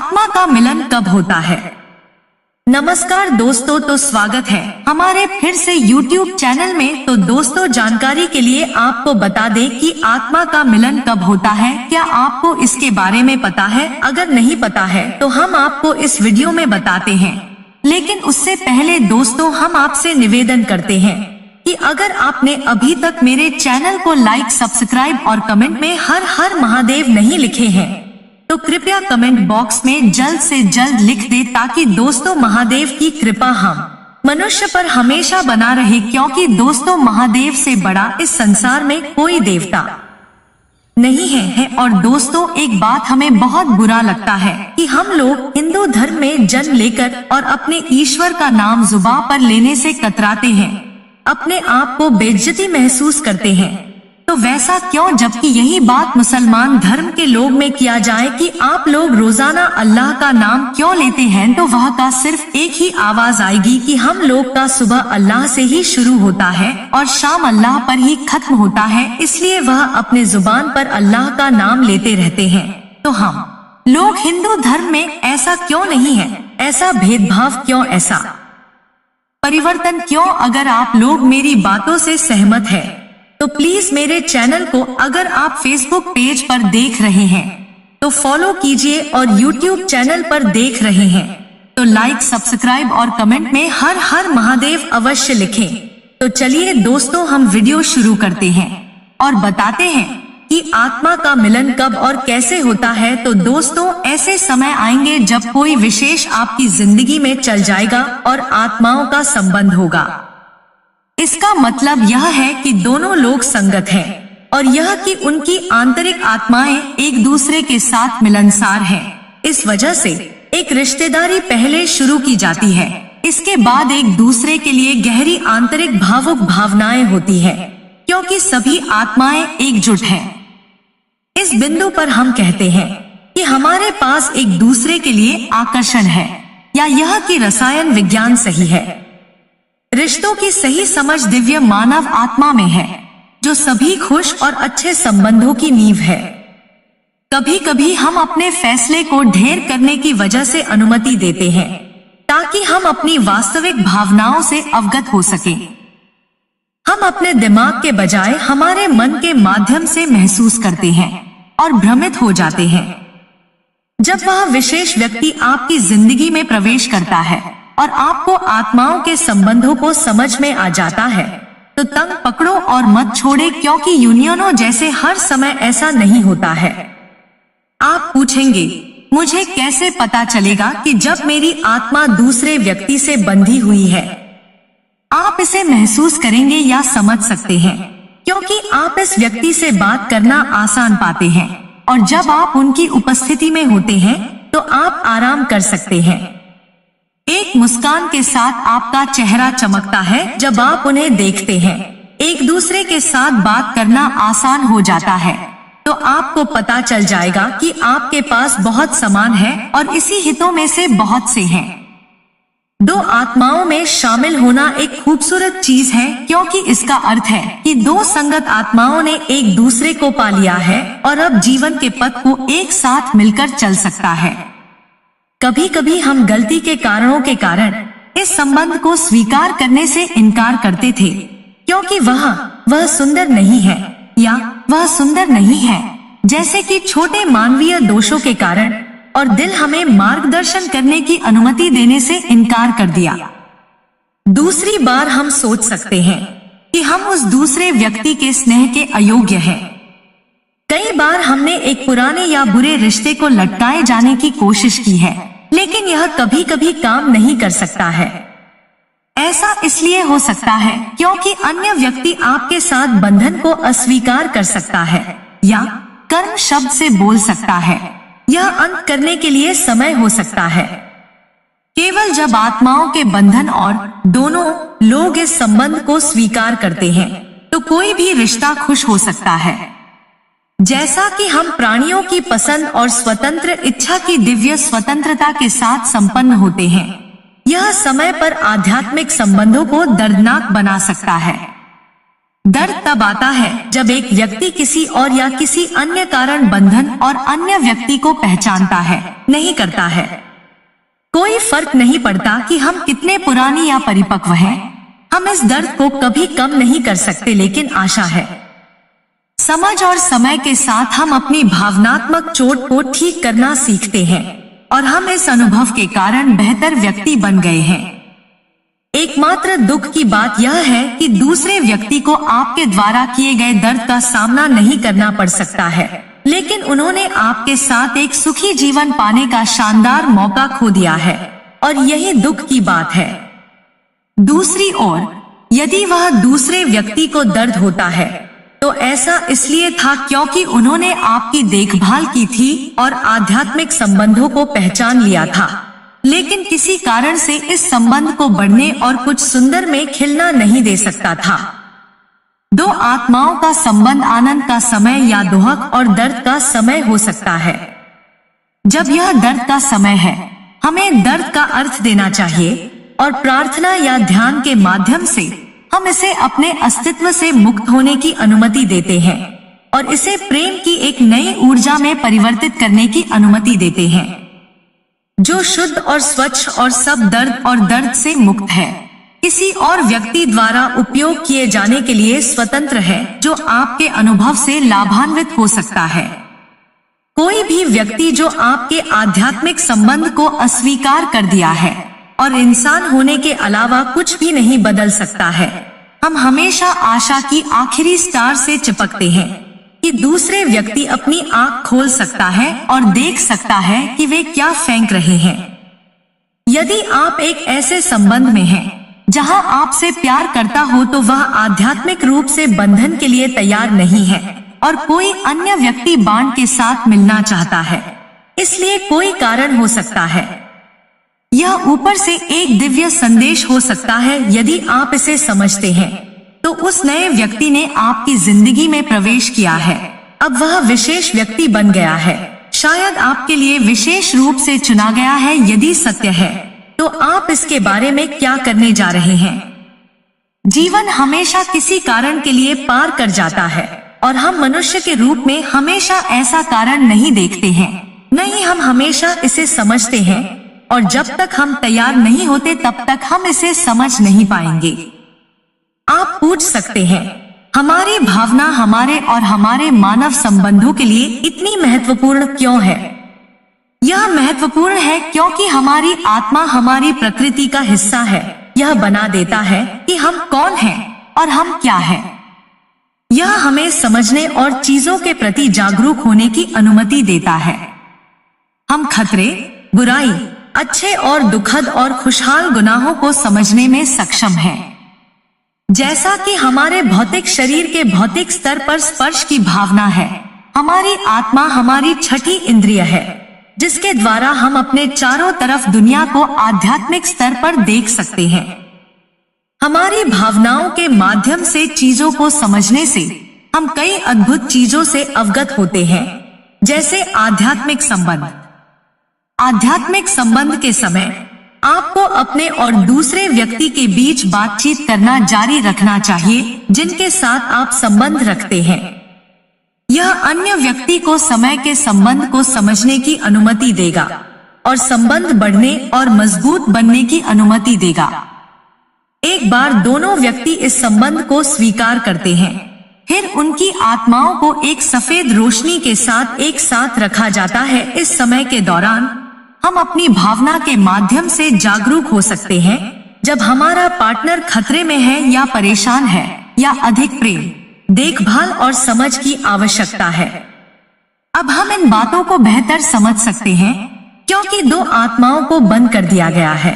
आत्मा का मिलन कब होता है। नमस्कार दोस्तों, तो स्वागत है हमारे फिर से YouTube चैनल में। तो दोस्तों, जानकारी के लिए आपको बता दें कि आत्मा का मिलन कब होता है। क्या आपको इसके बारे में पता है? अगर नहीं पता है तो हम आपको इस वीडियो में बताते हैं। लेकिन उससे पहले दोस्तों, हम आपसे निवेदन करते हैं कि अगर आपने अभी तक मेरे चैनल को लाइक, सब्सक्राइब और कमेंट में हर हर महादेव नहीं लिखे हैं तो कृपया कमेंट बॉक्स में जल्द से जल्द लिख दे, ताकि दोस्तों महादेव की कृपा हम मनुष्य पर हमेशा बना रहे। क्योंकि दोस्तों, महादेव से बड़ा इस संसार में कोई देवता नहीं है। और दोस्तों, एक बात हमें बहुत बुरा लगता है कि हम लोग हिंदू धर्म में जन्म लेकर और अपने ईश्वर का नाम जुबान पर लेने से कतराते हैं, अपने आप को बेइज्जती महसूस करते हैं। तो वैसा क्यों, जबकि यही बात मुसलमान धर्म के लोग में किया जाए कि आप लोग रोजाना अल्लाह का नाम क्यों लेते हैं, तो वह का सिर्फ एक ही आवाज आएगी कि हम लोग का सुबह अल्लाह से ही शुरू होता है और शाम अल्लाह पर ही खत्म होता है। इसलिए वह अपने जुबान पर अल्लाह का नाम लेते रहते हैं। तो हम लोग हिंदू धर्म में ऐसा क्यों नहीं है? ऐसा भेदभाव क्यों? ऐसा परिवर्तन क्यों? अगर आप लोग मेरी बातों से सहमत है तो प्लीज मेरे चैनल को, अगर आप फेसबुक पेज पर देख रहे हैं तो फॉलो कीजिए, और यूट्यूब चैनल पर देख रहे हैं तो लाइक, सब्सक्राइब और कमेंट में हर हर महादेव अवश्य लिखें। तो चलिए दोस्तों, हम वीडियो शुरू करते हैं और बताते हैं कि आत्मा का मिलन कब और कैसे होता है। तो दोस्तों, ऐसे समय आएंगे जब कोई विशेष आपकी जिंदगी में चल जाएगा और आत्माओं का संबंध होगा। इसका मतलब यह है कि दोनों लोग संगत हैं और यह कि उनकी आंतरिक आत्माएं एक दूसरे के साथ मिलनसार हैं। इस वजह से एक रिश्तेदारी पहले शुरू की जाती है, इसके बाद एक दूसरे के लिए गहरी आंतरिक भावुक भावनाएं होती है, क्योंकि सभी आत्माएं एकजुट हैं। इस बिंदु पर हम कहते हैं कि हमारे पास एक दूसरे के लिए आकर्षण है, या यह कि रसायन विज्ञान सही है। रिश्तों की सही समझ दिव्य मानव आत्मा में है, जो सभी खुश और अच्छे संबंधों की नींव है। कभी कभी हम अपने फैसले को ढेर करने की वजह से अनुमति देते हैं, ताकि हम अपनी वास्तविक भावनाओं से अवगत हो सकें। हम अपने दिमाग के बजाय हमारे मन के माध्यम से महसूस करते हैं और भ्रमित हो जाते हैं। जब वह विशेष व्यक्ति आपकी जिंदगी में प्रवेश करता है और आपको आत्माओं के संबंधों को समझ में आ जाता है, तो तंग पकड़ो और मत छोड़े, क्योंकि यूनियनों जैसे हर समय ऐसा नहीं होता है। आप पूछेंगे, मुझे कैसे पता चलेगा कि जब मेरी आत्मा दूसरे व्यक्ति से बंधी हुई है? आप इसे महसूस करेंगे या समझ सकते हैं, क्योंकि आप इस व्यक्ति से बात करना आसान पाते हैं, और जब आप उनकी उपस्थिति में होते हैं तो आप आराम कर सकते हैं। एक मुस्कान के साथ आपका चेहरा चमकता है जब आप उन्हें देखते हैं। एक दूसरे के साथ बात करना आसान हो जाता है, तो आपको पता चल जाएगा कि आपके पास बहुत समान है और इसी हितों में से बहुत से हैं। दो आत्माओं में शामिल होना एक खूबसूरत चीज है, क्योंकि इसका अर्थ है कि दो संगत आत्माओं ने एक दूसरे को पा लिया है और अब जीवन के पथ को एक साथ मिलकर चल सकता है। कभी कभी हम गलती के कारणों के कारण इस संबंध को स्वीकार करने से इनकार करते थे, क्योंकि वह सुंदर नहीं है या वह सुंदर नहीं है, जैसे कि छोटे मानवीय दोषों के कारण, और दिल हमें मार्गदर्शन करने की अनुमति देने से इनकार कर दिया। दूसरी बार हम सोच सकते हैं कि हम उस दूसरे व्यक्ति के स्नेह के अयोग्य हैं। कई बार हमने एक पुराने या बुरे रिश्ते को लटकाए जाने की कोशिश की है, लेकिन यह कभी कभी काम नहीं कर सकता है। ऐसा इसलिए हो सकता है क्योंकि अन्य व्यक्ति आपके साथ बंधन को अस्वीकार कर सकता है या कर्म शब्द से बोल सकता है। यह अंत करने के लिए समय हो सकता है। केवल जब आत्माओं के बंधन और दोनों लोग इस संबंध को स्वीकार करते हैं, तो कोई भी रिश्ता खुश हो सकता है। जैसा कि हम प्राणियों की पसंद और स्वतंत्र इच्छा की दिव्य स्वतंत्रता के साथ संपन्न होते हैं, यह समय पर आध्यात्मिक संबंधों को दर्दनाक बना सकता है। दर्द तब आता है जब एक व्यक्ति किसी और या किसी अन्य कारण बंधन और अन्य व्यक्ति को पहचानता है, नहीं करता है। कोई फर्क नहीं पड़ता कि हम कितने पुरानी या परिपक्व हैं, हम इस दर्द को कभी कम नहीं कर सकते, लेकिन आशा है समझ और समय के साथ हम अपनी भावनात्मक चोट को ठीक करना सीखते हैं और हम इस अनुभव के कारण बेहतर व्यक्ति बन गए हैं। एकमात्र दुख की बात यह है कि दूसरे व्यक्ति को आपके द्वारा किए गए दर्द का सामना नहीं करना पड़ सकता है, लेकिन उन्होंने आपके साथ एक सुखी जीवन पाने का शानदार मौका खो दिया है और यही दुख की बात है। दूसरी ओर, यदि वह दूसरे व्यक्ति को दर्द होता है तो ऐसा इसलिए था क्योंकि उन्होंने आपकी देखभाल की थी और आध्यात्मिक संबंधों को पहचान लिया था, लेकिन किसी कारण से इस संबंध को बढ़ने और कुछ सुंदर में खिलना नहीं दे सकता था। दो आत्माओं का संबंध आनंद का समय या दुहक और दर्द का समय हो सकता है। जब यह दर्द का समय है, हमें दर्द का अर्थ देना चाहिए और प्रार्थना या ध्यान के माध्यम से हम इसे अपने अस्तित्व से मुक्त होने की अनुमति देते हैं और इसे प्रेम की एक नई ऊर्जा में परिवर्तित करने की अनुमति देते हैं, जो शुद्ध और स्वच्छ और सब दर्द और दर्द से मुक्त है, किसी और व्यक्ति द्वारा उपयोग किए जाने के लिए स्वतंत्र है, जो आपके अनुभव से लाभान्वित हो सकता है। कोई भी व्यक्ति जो आपके आध्यात्मिक संबंध को अस्वीकार कर दिया है और इंसान होने के अलावा कुछ भी नहीं बदल सकता है। हम हमेशा आशा की आखिरी स्टार से चिपकते हैं कि दूसरे व्यक्ति अपनी आंख खोल सकता है और देख सकता है कि वे क्या फेंक रहे हैं। यदि आप एक ऐसे संबंध में हैं जहां आपसे प्यार करता हो तो वह आध्यात्मिक रूप से बंधन के लिए तैयार नहीं है और कोई अन्य व्यक्ति बाण के साथ मिलना चाहता है, इसलिए कोई कारण हो सकता है। यह ऊपर से एक दिव्य संदेश हो सकता है। यदि आप इसे समझते हैं तो उस नए व्यक्ति ने आपकी जिंदगी में प्रवेश किया है, अब वह विशेष व्यक्ति बन गया है, शायद आपके लिए विशेष रूप से चुना गया है। यदि सत्य है तो आप इसके बारे में क्या करने जा रहे हैं? जीवन हमेशा किसी कारण के लिए पार कर जाता है और हम मनुष्य के रूप में हमेशा ऐसा कारण नहीं देखते हैं, नहीं, हम हमेशा इसे समझते हैं और जब तक हम तैयार नहीं होते तब तक हम इसे समझ नहीं पाएंगे। आप पूछ सकते हैं, हमारी भावना हमारे और हमारे मानव संबंधों के लिए इतनी महत्वपूर्ण क्यों है? यह महत्वपूर्ण है क्योंकि हमारी आत्मा हमारी प्रकृति का हिस्सा है। यह बना देता है कि हम कौन हैं और हम क्या हैं। यह हमें समझने और चीजों के प्रति जागरूक होने की अनुमति देता है। हम खतरे, बुराई, अच्छे और दुखद और खुशहाल गुनाहों को समझने में सक्षम हैं। जैसा कि हमारे भौतिक शरीर के भौतिक स्तर पर स्पर्श की भावना है, हमारी आत्मा हमारी छठी इंद्रिय है, जिसके द्वारा हम अपने चारों तरफ दुनिया को आध्यात्मिक स्तर पर देख सकते हैं। हमारी भावनाओं के माध्यम से चीजों को समझने से हम कई अद्भुत चीजों से अवगत होते हैं, जैसे आध्यात्मिक संबंध। आध्यात्मिक संबंध के समय आपको अपने और दूसरे व्यक्ति के बीच बातचीत करना जारी रखना चाहिए जिनके साथ आप संबंध रखते हैं। यह अन्य व्यक्ति को समय के संबंध को समझने की अनुमति देगा और संबंध बढ़ने और मजबूत बनने की अनुमति देगा। एक बार दोनों व्यक्ति इस संबंध को स्वीकार करते हैं, फिर उनकी आत्माओं को एक सफेद रोशनी के साथ एक साथ रखा जाता है। इस समय के दौरान हम अपनी भावना के माध्यम से जागरूक हो सकते हैं जब हमारा पार्टनर खतरे में है या परेशान है या अधिक प्रेम, देखभाल और समझ की आवश्यकता है। अब हम इन बातों को बेहतर समझ सकते हैं क्योंकि दो आत्माओं को बंद कर दिया गया है।